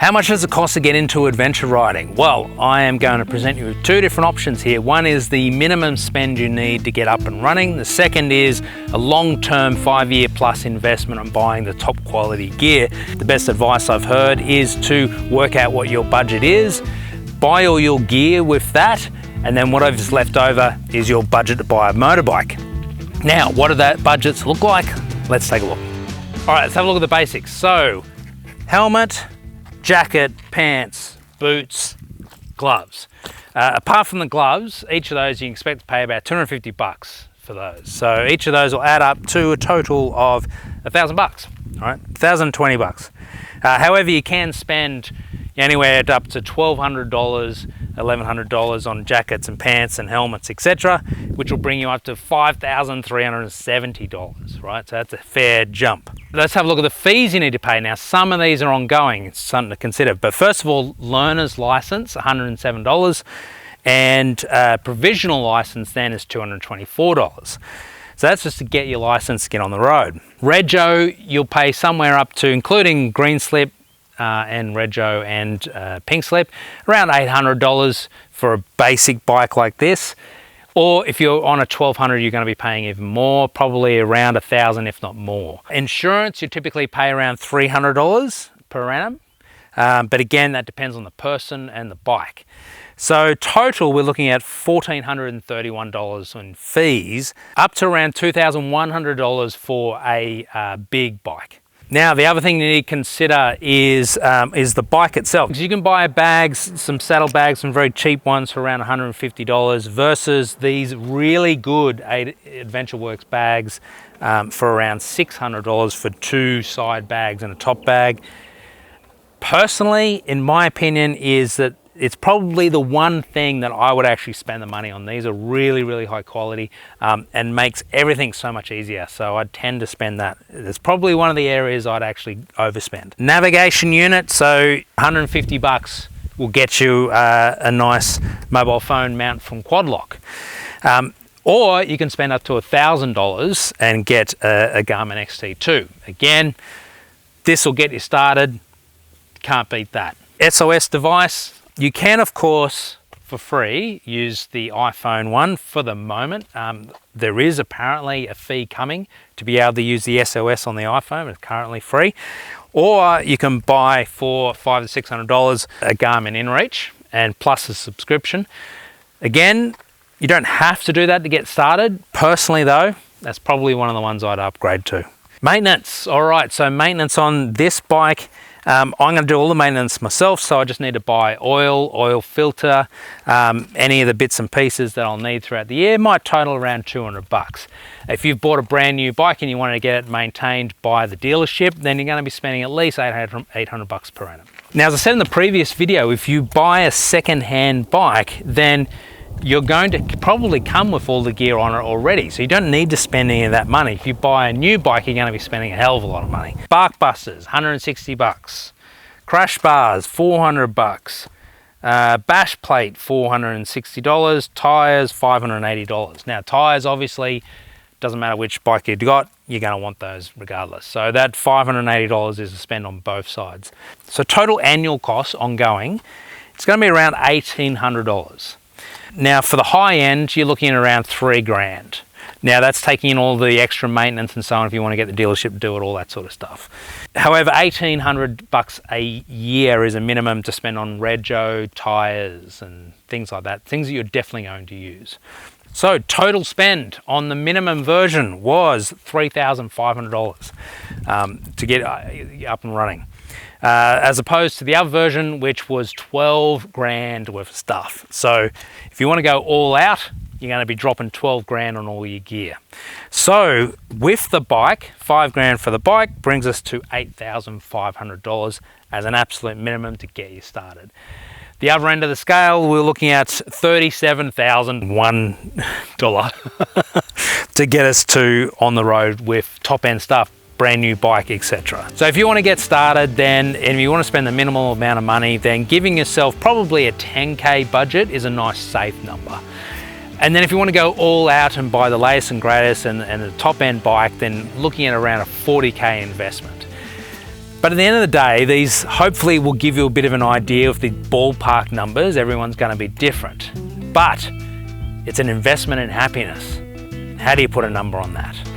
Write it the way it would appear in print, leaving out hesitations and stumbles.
How much does it cost to get into adventure riding? Well, I am going to present you with two different options here. One is the minimum spend you need to get up and running. The second is a long-term 5-year plus investment on buying the top quality gear. The best advice I've heard is to work out what your budget is, buy all your gear with that, and then whatever's left over is your budget to buy a motorbike. Now, what do that budgets look like? Let's take a look. All right, let's have a look at the basics. So, helmet, jacket, pants, boots, gloves. Apart from the gloves, each of those you can expect to pay about 250 bucks for those. So each of those will add up to a total of $1,000 bucks, all right, 1,020 bucks. However, you can spend anywhere up to $1,200, $1,100 on jackets and pants and helmets, etc., which will bring you up to $5,370, right? So that's a fair jump. Let's have a look at the fees you need to pay. Now, some of these are ongoing. It's something to consider. But first of all, learner's license, $107, and provisional license then is $224. So that's just to get your license to get on the road. Rego, you'll pay somewhere up to, including green slip, and Rego and pink slip, around $800 for a basic bike like this. Or if you're on a 1200, you're going to be paying even more, probably around $1,000 if not more. Insurance, you typically pay around $300 per annum, but again, that depends on the person and the bike. So total, we're looking at $1,431 in fees, up to around $2,100 for a big bike. Now, the other thing you need to consider is the bike itself. Because you can buy bags, some saddle bags, some very cheap ones for around $150 versus these really good Adventure Works bags for around $600 for two side bags and a top bag. Personally, in my opinion, is that it's probably the one thing that I would actually spend the money on. These are really, really high quality and makes everything so much easier. So I tend to spend that. It's probably one of the areas I'd actually overspend. Navigation unit, so 150 bucks will get you a nice mobile phone mount from Quadlock. Or you can spend up to $1,000 and get a Garmin XT2. Again, this will get you started. Can't beat that. SOS device. You can, of course, for free, use the iPhone one for the moment. There is apparently a fee coming to be able to use the SOS on the iPhone. It's currently free. Or you can buy for $500 to $600 a Garmin InReach and plus a subscription. Again, you don't have to do that to get started. Personally though, that's probably one of the ones I'd upgrade to. Maintenance. All right, so maintenance on this bike. I'm going to do all the maintenance myself, so I just need to buy oil filter, any of the bits and pieces that I'll need throughout the year. Might total around 200 bucks. If you've bought a brand new bike and you want to get it maintained by the dealership, then you're going to be spending at least 800 bucks per annum. Now, as I said in the previous video, if you buy a second-hand bike, then you're going to probably come with all the gear on it already, so you don't need to spend any of that money. If you buy a new bike, you're going to be spending a hell of a lot of money. Bark busters, 160 bucks. Crash bars, 400 bucks. Bash plate, $460. Tires, $580. Now, tires, obviously, doesn't matter which bike you've got, you're going to want those regardless. So that $580 is a spend on both sides. So total annual cost ongoing, it's going to be around $1,800. Now, for the high end, you're looking at around $3,000. Now, that's taking in all the extra maintenance and so on if you want to get the dealership to do it, all that sort of stuff. However, $1,800 a year is a minimum to spend on rego, tires, and things like that. Things that you're definitely going to use. So, total spend on the minimum version was $3,500 to get up and running. As opposed to the other version, which was $12,000 worth of stuff. So if you want to go all out, you're going to be dropping $12,000 on all your gear. So with the bike, $5,000 for the bike brings us to $8,500 as an absolute minimum to get you started. The other end of the scale, we're looking at $37,001 to get us to on the road with top end stuff. Brand new bike, etc. So if you want to get started then, and you want to spend the minimal amount of money, then giving yourself probably a 10K budget is a nice safe number. And then if you want to go all out and buy the latest and greatest and the top end bike, then looking at around a 40K investment. But at the end of the day, these hopefully will give you a bit of an idea of the ballpark numbers. Everyone's going to be different, but it's an investment in happiness. How do you put a number on that?